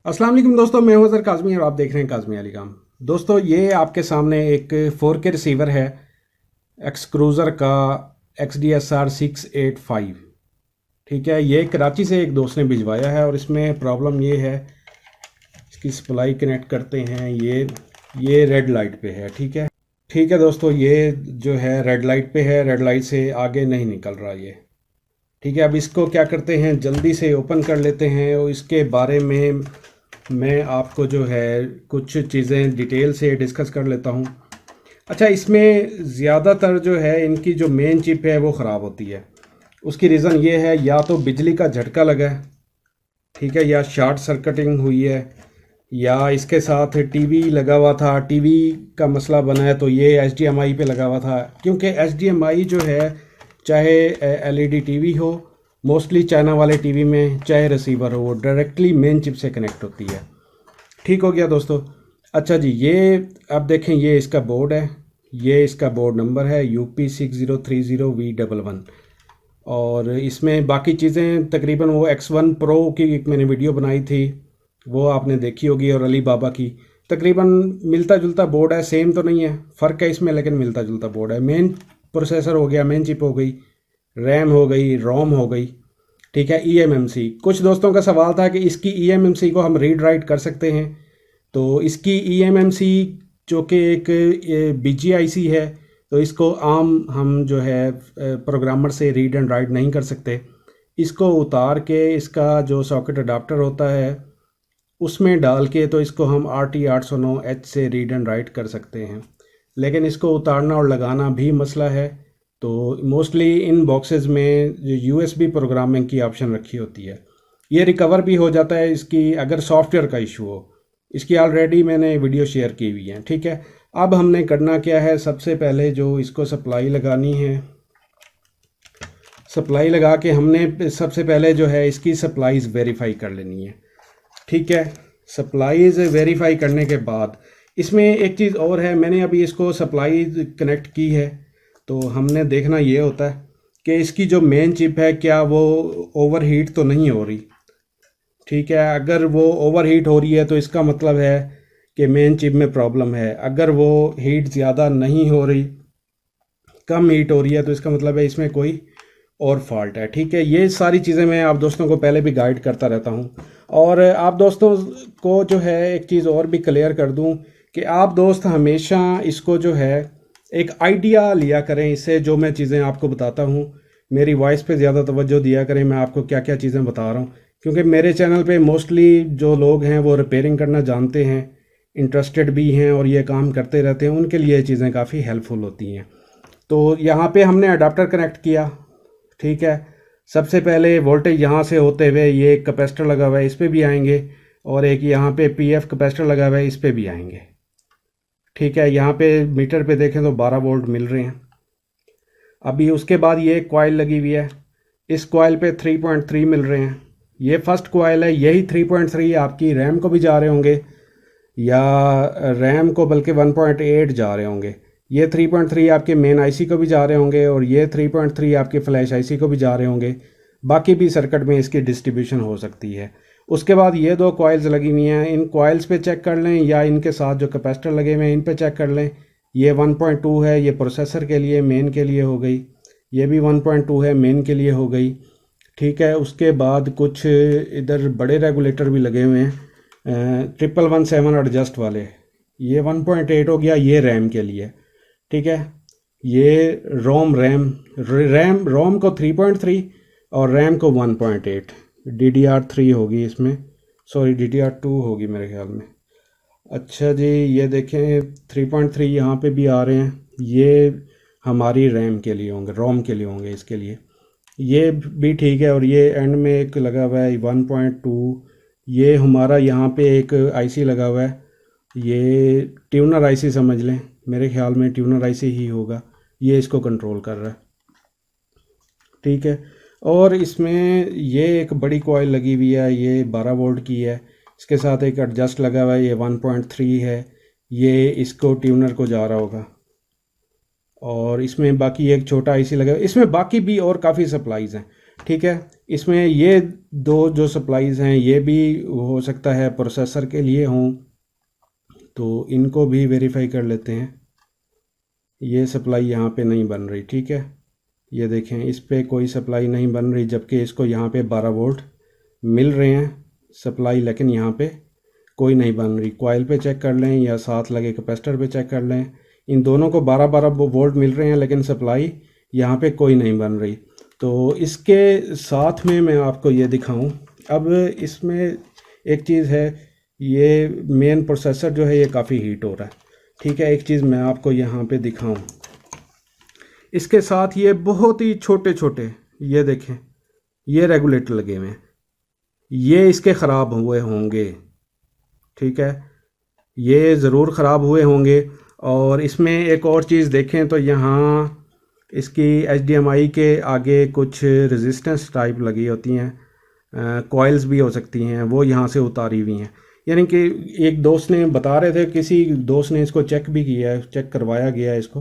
अस्सलाम वालेकुम दोस्तों, मैं हूं अज़हर काज़मी और आप देख रहे हैं काज़मी अली काम। दोस्तों, ये आपके सामने एक 4K रिसीवर है एक्स क्रूज़र का XDSR 685। ठीक है, ये कराची से एक दोस्त ने भिजवाया है और इसमें प्रॉब्लम ये है, इसकी सप्लाई कनेक्ट करते हैं, ये रेड लाइट पे है। ठीक है दोस्तों, ये जो है रेड लाइट पे है, रेड लाइट से आगे नहीं निकल रहा ये। ठीक है, अब इसको क्या करते हैं, जल्दी से ओपन कर लेते हैं और इसके बारे में मैं आपको जो है कुछ चीज़ें डिटेल से डिस्कस कर लेता हूँ। अच्छा, इसमें ज़्यादातर जो है इनकी जो मेन चिप है वो ख़राब होती है। उसकी रीज़न ये है, या तो बिजली का झटका लगा है, ठीक है, या शॉर्ट सर्किटिंग हुई है, या इसके साथ टीवी लगा हुआ था, टीवी का मसला बना है तो ये HDMI पे लगा हुआ था। क्योंकि HDMI जो है, चाहे LED टीवी हो, मोस्टली चाइना वाले टीवी में, चाहे रिसीवर हो, वो डायरेक्टली मेन चिप से कनेक्ट होती है। ठीक हो गया दोस्तों। अच्छा जी, ये अब देखें, ये इसका बोर्ड है, ये इसका बोर्ड नंबर है UP6030V11। और इसमें बाकी चीज़ें तकरीबन वो X1 Pro की एक मैंने वीडियो बनाई थी, वो आपने देखी होगी, और अली बाबा की। तकरीबन मिलता जुलता बोर्ड है, सेम तो नहीं है, फ़र्क है इसमें, लेकिन मिलता जुलता बोर्ड है। मेन प्रोसेसर हो गया, मेन चिप हो गई, रैम हो गई, रोम हो गई। ठीक है, eMMC, कुछ दोस्तों का सवाल था कि इसकी eMMC को हम रीड राइट कर सकते हैं। तो इसकी eMMC जो कि एक BGIC है, तो इसको आम हम जो है प्रोग्रामर से रीड एंड राइट नहीं कर सकते। इसको उतार के इसका जो सॉकेट अडाप्टर होता है उसमें डाल के तो इसको हम RT809H से रीड एंड राइट कर सकते हैं। लेकिन इसको उतारना और लगाना भी मसला है। तो मोस्टली इन बॉक्सेस में जो USB प्रोग्रामिंग की ऑप्शन रखी होती है, ये रिकवर भी हो जाता है इसकी अगर सॉफ्टवेयर का इशू हो। इसकी ऑलरेडी मैंने वीडियो शेयर की हुई है। ठीक है, अब हमने करना क्या है, सबसे पहले जो इसको सप्लाई लगानी है, सप्लाई लगा के हमने सबसे पहले जो है इसकी सप्लाईज वेरीफाई कर लेनी है। ठीक है, सप्लाईज वेरीफाई करने के बाद इसमें एक चीज़ और है, मैंने अभी इसको सप्लाई कनेक्ट की है, तो हमने देखना ये होता है कि इसकी जो मेन चिप है क्या वो ओवरहीट तो नहीं हो रही। ठीक है, अगर वो ओवरहीट हो रही है तो इसका मतलब है कि मेन चिप में प्रॉब्लम है। अगर वो हीट ज़्यादा नहीं हो रही, कम हीट हो रही है, तो इसका मतलब है इसमें कोई और फॉल्ट है। ठीक है, ये सारी चीज़ें मैं आप दोस्तों को पहले भी गाइड करता रहता हूँ। और आप दोस्तों को जो है एक चीज़ और भी क्लियर कर दूँ कि आप दोस्त हमेशा इसको जो है एक आइडिया लिया करें इससे, जो मैं चीज़ें आपको बताता हूँ मेरी वॉइस पे ज़्यादा तवज्जो दिया करें, मैं आपको क्या क्या चीज़ें बता रहा हूँ। क्योंकि मेरे चैनल पे मोस्टली जो लोग हैं वो रिपेयरिंग करना जानते हैं, इंटरेस्टेड भी हैं और ये काम करते रहते हैं, उनके लिए ये चीज़ें काफ़ी हेल्पफुल होती हैं। तो यहाँ पे हमने अडाप्टर कनेक्ट किया। ठीक है, सबसे पहले वोल्टेज यहाँ से होते हुए ये एक कैपेसिटर लगा हुआ है, इस पर भी आएंगे, और एक यहाँ पे PF कैपेसिटर लगा हुआ है, इस पर भी आएंगे। ठीक है, यहाँ पे मीटर पे देखें तो 12 वोल्ट मिल रहे हैं। अभी उसके बाद ये कॉइल लगी हुई है, इस कॉइल पे 3.3 मिल रहे हैं। ये फर्स्ट कॉइल है, यही 3.3 आपकी रैम को भी जा रहे होंगे, या रैम को बल्कि 1.8 जा रहे होंगे। ये 3.3 आपके मेन IC को भी जा रहे होंगे, और ये 3.3 आपके फ्लैश IC को भी जा रहे होंगे। बाकी भी सर्किट में इसकी डिस्ट्रीब्यूशन हो सकती है। उसके बाद ये दो कॉइल्स लगी हुई हैं, इन कॉइल्स पे चेक कर लें, या इनके साथ जो कैपेसिटर लगे हुए हैं इन पे चेक कर लें। ये 1.2 है, ये प्रोसेसर के लिए, मेन के लिए हो गई। ये भी 1.2 है, मेन के लिए हो गई। ठीक है, उसके बाद कुछ इधर बड़े रेगुलेटर भी लगे हुए हैं, 1117 एडजस्ट वाले, ये 1.8 हो गया, ये रैम के लिए। ठीक है, ये रोम को 3.3 और रैम को 1.8, DDR3 होगी इसमें, सॉरी DDR2 होगी मेरे ख्याल में। अच्छा जी, ये देखें 3.3 यहाँ पे भी आ रहे हैं, ये हमारी रैम के लिए होंगे, रोम के लिए होंगे, इसके लिए ये भी ठीक है। और ये एंड में एक लगा हुआ है 1.2, ये हमारा यहाँ पे एक IC लगा हुआ है, ये ट्यूनर IC समझ लें, मेरे ख्याल में ट्यूनर IC ही होगा, ये इसको कंट्रोल कर रहा है। ठीक है, और इसमें ये एक बड़ी कॉइल लगी हुई है, ये 12 वोल्ट की है, इसके साथ एक एडजस्ट लगा हुआ है, ये 1.3 है, ये इसको ट्यूनर को जा रहा होगा। और इसमें बाकी एक छोटा IC लगा है, इसमें बाकी भी और काफ़ी सप्लाईज़ हैं। ठीक है, इसमें ये दो जो सप्लाईज़ हैं ये भी हो सकता है प्रोसेसर के लिए हों, तो इनको भी वेरीफाई कर लेते हैं। ये सप्लाई यहाँ पे नहीं बन रही, ठीक है, ये देखें इस पे कोई सप्लाई नहीं बन रही, जबकि इसको यहाँ पे 12 वोल्ट मिल रहे हैं सप्लाई, लेकिन यहाँ पे कोई नहीं बन रही। कॉइल पे चेक कर लें या साथ लगे कैपेसिटर पे चेक कर लें, इन दोनों को 12-12 वोल्ट मिल रहे हैं, लेकिन सप्लाई यहाँ पे कोई नहीं बन रही। तो इसके साथ में मैं आपको ये दिखाऊं, अब इसमें एक चीज़ है, ये मेन प्रोसेसर जो है ये काफ़ी हीट हो रहा है, ठीक है। एक चीज़ मैं आपको यहाँ पे दिखाऊं, इसके साथ ये बहुत ही छोटे छोटे, ये देखें ये रेगुलेटर लगे हुए हैं, ये इसके ख़राब हुए होंगे, ठीक है, ये ज़रूर ख़राब हुए होंगे। और इसमें एक और चीज़ देखें तो यहाँ इसकी HDMI के आगे कुछ रेजिस्टेंस टाइप लगी होती हैं, कॉइल्स भी हो सकती हैं, वो यहाँ से उतारी हुई हैं। यानी कि एक दोस्त ने बता रहे थे, किसी दोस्त ने इसको चेक भी किया है, चेक करवाया गया है इसको,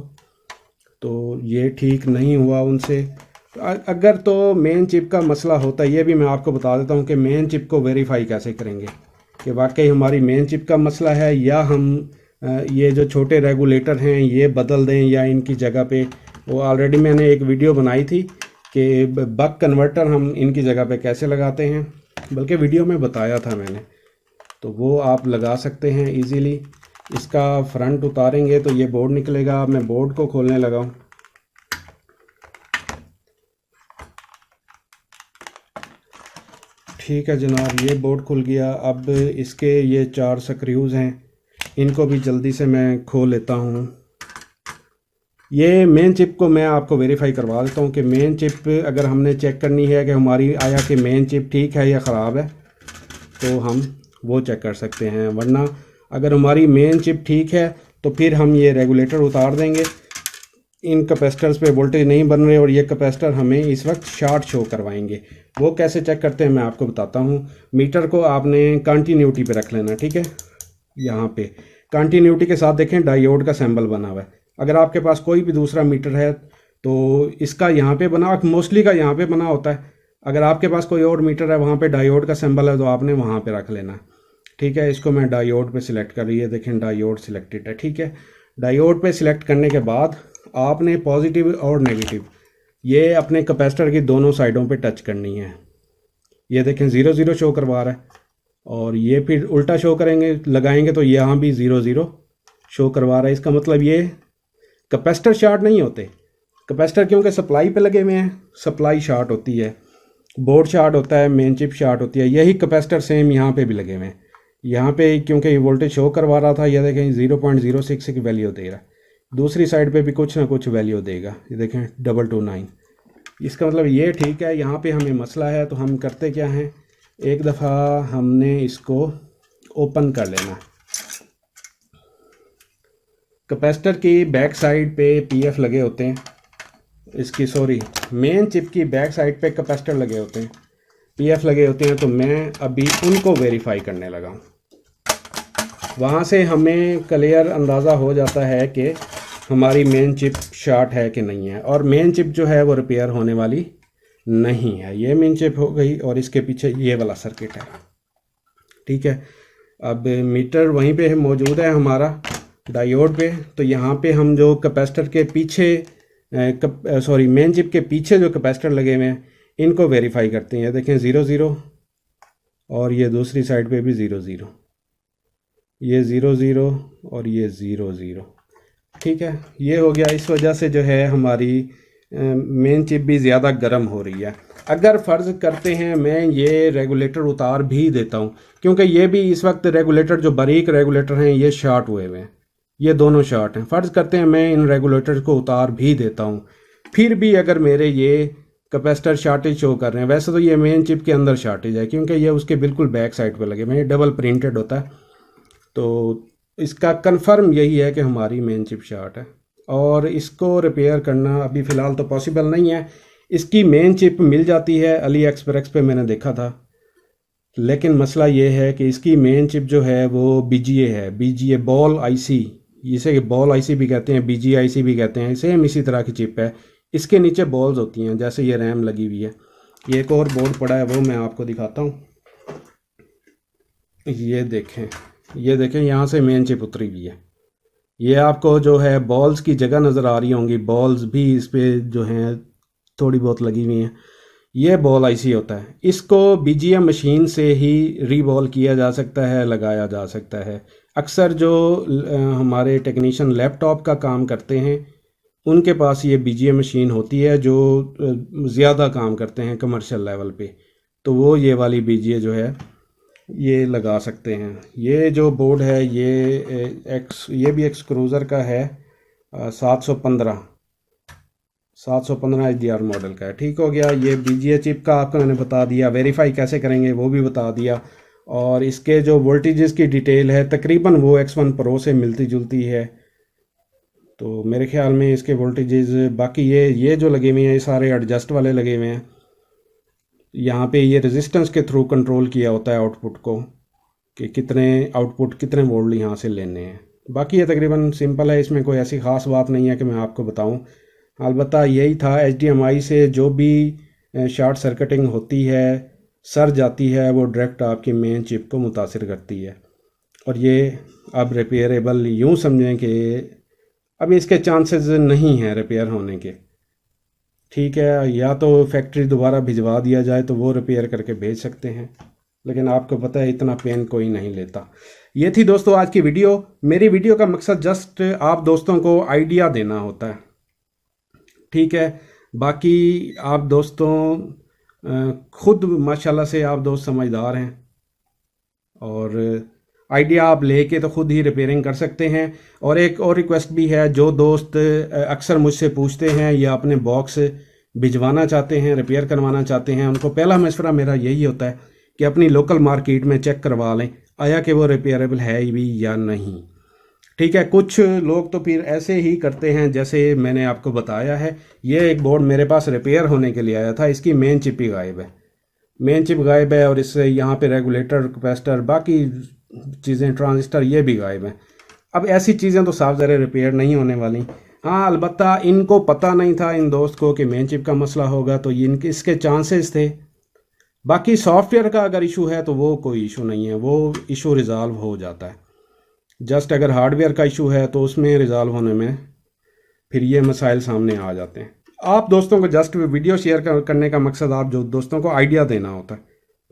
तो ये ठीक नहीं हुआ उनसे। अगर तो मेन चिप का मसला होता है, ये भी मैं आपको बता देता हूँ कि मेन चिप को वेरीफाई कैसे करेंगे कि वाकई हमारी मेन चिप का मसला है, या हम ये जो छोटे रेगुलेटर हैं ये बदल दें, या इनकी जगह पे वो ऑलरेडी मैंने एक वीडियो बनाई थी कि बक कन्वर्टर हम इनकी जगह पे कैसे लगाते हैं, बल्कि वीडियो में बताया था मैंने, तो वो आप लगा सकते हैं इजीली। इसका फ्रंट उतारेंगे तो ये बोर्ड निकलेगा। मैं बोर्ड को खोलने लगा हूँ, ठीक है जनाब, ये बोर्ड खुल गया। अब इसके ये 4 स्क्रूज़ हैं, इनको भी जल्दी से मैं खोल लेता हूँ। ये मेन चिप को मैं आपको वेरीफाई करवा देता हूँ कि मेन चिप अगर हमने चेक करनी है कि हमारी आया कि मेन चिप ठीक है या ख़राब है, तो हम वो चेक कर सकते हैं। वरना अगर हमारी मेन चिप ठीक है तो फिर हम ये रेगुलेटर उतार देंगे। इन कैपेसिटर्स पे वोल्टेज नहीं बन रहे और ये कैपेसिटर हमें इस वक्त शॉर्ट शो करवाएंगे। वो कैसे चेक करते हैं मैं आपको बताता हूँ। मीटर को आपने कंटिन्यूटी पे रख लेना, ठीक है। यहाँ पे कंटिन्यूटी के साथ देखें डायोड का सिंबल बना हुआ है। अगर आपके पास कोई भी दूसरा मीटर है तो इसका यहाँ पे बना, मोस्टली का यहाँ पे बना होता है। अगर आपके पास कोई और मीटर है वहाँ पे डायोड का सिंबल है तो आपने वहाँ पे रख लेना, ठीक है। इसको मैं डायोड पे सिलेक्ट कर रही है, देखें डायोड सिलेक्टेड है, ठीक है। डायोड पे सिलेक्ट करने के बाद आपने पॉजिटिव और नेगेटिव ये अपने कैपेसिटर की दोनों साइडों पे टच करनी है। ये देखें 0 0 शो करवा रहा है, और ये फिर उल्टा शो करेंगे, लगाएंगे तो यहाँ भी 0 0 शो करवा रहा है। इसका मतलब ये कैपेसिटर शॉर्ट नहीं होते। कैपेसिटर क्योंकि सप्लाई पे लगे हुए हैं, सप्लाई शॉर्ट होती है, बोर्ड शॉर्ट होता है, मेन चिप शॉर्ट होती है। यही कैपेसिटर सेम यहाँ पे भी लगे हुए हैं। यहाँ पे क्योंकि वोल्टेज शो करवा रहा था, यह देखें 0.066 की वैल्यू दे रहा है। दूसरी साइड पे भी कुछ ना कुछ वैल्यू देगा, ये देखें 229। इसका मतलब ये ठीक है। यहाँ पे हमें मसला है तो हम करते क्या हैं, एक दफ़ा हमने इसको ओपन कर लेना। कैपेसिटर की बैक साइड पे पीएफ लगे होते हैं, इसकी सॉरी मेन चिप की बैक साइड पे कैपेसिटर लगे होते हैं, पीएफ लगे होते हैं। तो मैं अभी उनको वेरीफाई करने लगा हूँ। वहाँ से हमें क्लियर अंदाज़ा हो जाता है कि हमारी मेन चिप शॉर्ट है कि नहीं है। और मेन चिप जो है वो रिपेयर होने वाली नहीं है। ये मेन चिप हो गई और इसके पीछे ये वाला सर्किट है, ठीक है। अब मीटर वहीं पे मौजूद है हमारा डायोड पे। तो यहाँ पे हम जो कैपेसिटर के पीछे सॉरी मेन चिप के पीछे जो कैपेसिटर लगे हुए हैं इनको वेरीफाई करते हैं। देखें 0 0 और ये दूसरी साइड पे भी 0 0, ये 0 0 और ये 0 0, ठीक है। ये हो गया। इस वजह से जो है हमारी मेन चिप भी ज़्यादा गर्म हो रही है। अगर फ़र्ज़ करते हैं मैं ये रेगुलेटर उतार भी देता हूँ, क्योंकि ये भी इस वक्त रेगुलेटर जो बारीक रेगुलेटर हैं ये शॉर्ट हुए हुए हैं, ये दोनों शॉर्ट हैं। फ़र्ज़ करते हैं मैं इन रेगुलेटर को उतार भी देता हूँ, फिर भी अगर मेरे ये कैपेसिटर शॉर्टेज शो कर रहे हैं, वैसे तो ये मेन चिप के अंदर शॉर्टेज है क्योंकि ये उसके बिल्कुल बैक साइड पे लगे हुए हैं, डबल प्रिंटेड होता है। तो इसका कंफर्म यही है कि हमारी मेन चिप शॉर्ट है और इसको रिपेयर करना अभी फ़िलहाल तो पॉसिबल नहीं है। इसकी मेन चिप मिल जाती है अली एक्सप्रेस पे, मैंने देखा था, लेकिन मसला ये है कि इसकी मेन चिप जो है वो BGA है, BGA बॉल आईसी, इसे बॉल आईसी भी कहते हैं, BGA IC भी कहते हैं, सेम इसी तरह की चिप है। इसके नीचे बॉल्स होती हैं, जैसे ये रैम लगी हुई है, ये एक और बोर्ड पड़ा है, वो मैं आपको दिखाता हूँ। ये देखें यहाँ से मेन चिप उतरी हुई है। ये आपको जो है बॉल्स की जगह नज़र आ रही होंगी, बॉल्स भी इस पे जो हैं थोड़ी बहुत लगी हुई हैं। ये बॉल आईसी होता है, इसको बीजीएम मशीन से ही रीबॉल किया जा सकता है, लगाया जा सकता है। अक्सर जो हमारे टेक्नीशियन लैपटॉप का काम करते हैं उनके पास ये बीजीएम मशीन होती है, जो ज़्यादा काम करते हैं कमर्शियल लेवल पे, तो वो ये वाली बीजीए जो है ये लगा सकते हैं। ये जो बोर्ड है ये भी एक्सक्रूज़र का है, 715 HDR मॉडल का है। ठीक हो गया। ये बीजीए चिप का आपको मैंने बता दिया, वेरीफाई कैसे करेंगे वो भी बता दिया, और इसके जो वोल्टेजेस की डिटेल है तकरीबन वो X1 Pro से मिलती जुलती है। तो मेरे ख्याल में इसके वोल्टेजेस, बाकी ये जो लगे हुए हैं ये सारे एडजस्ट वाले लगे हुए हैं। यहाँ पे ये रेजिस्टेंस के थ्रू कंट्रोल किया होता है आउटपुट को, कि कितने वोल्ट यहाँ से लेने हैं। बाकी ये तकरीबन सिंपल है, इसमें कोई ऐसी ख़ास बात नहीं है कि मैं आपको बताऊँ। अलबत्ता यही था, HDMI से जो भी शॉर्ट सर्किटिंग होती है, सर जाती है, वो डायरेक्ट आपकी मेन चिप को मुतासिर करती है। और ये अब रिपेयरेबल यूँ समझें कि अभी इसके चांसेस नहीं हैं रिपेयर होने के। ठीक है, या तो फैक्ट्री दोबारा भिजवा दिया जाए तो वो रिपेयर करके भेज सकते हैं, लेकिन आपको पता है इतना पेन कोई नहीं लेता। ये थी दोस्तों आज की वीडियो। मेरी वीडियो का मकसद जस्ट आप दोस्तों को आइडिया देना होता है। ठीक है, बाकी आप दोस्तों खुद माशाल्लाह से आप दोस्त समझदार हैं, और आइडिया आप लेके तो खुद ही रिपेयरिंग कर सकते हैं। और एक और रिक्वेस्ट भी है, जो दोस्त अक्सर मुझसे पूछते हैं या अपने बॉक्स भिजवाना चाहते हैं, रिपेयर करवाना चाहते हैं, उनको पहला मशवरा मेरा यही होता है कि अपनी लोकल मार्केट में चेक करवा लें आया कि वो रिपेयरेबल है भी या नहीं। ठीक है, कुछ लोग तो फिर ऐसे ही करते हैं जैसे मैंने आपको बताया है। ये एक बोर्ड मेरे पास रिपेयर होने के लिए आया था, इसकी मेन चिप ही गायब है, मेन चिप गायब है, और इससे यहाँ पे रेगुलेटर, कैपेसिटर, बाकी चीज़ें, ट्रांजिस्टर, ये भी गायब हैं। अब ऐसी चीज़ें तो साफ ज़रा रिपेयर नहीं होने वाली। हाँ, अलबत्ता इनको पता नहीं था इन दोस्त को कि मेन चिप का मसला होगा, तो इसके चांसेस थे। बाकी सॉफ्टवेयर का अगर इशू है तो वो कोई इशू नहीं है, वो इशू रिज़ॉल्व हो जाता है। जस्ट अगर हार्डवेयर का इशू है तो उसमें रिज़ॉल्व होने में फिर ये मसाइल सामने आ जाते हैं। आप दोस्तों को जस्ट वीडियो शेयर करने का मकसद आप जो दोस्तों को आइडिया देना होता है।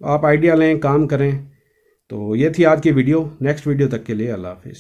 आप आइडिया लें, काम करें। तो ये थी आज की वीडियो। नेक्स्ट वीडियो तक के लिए अल्लाह हाफिज़।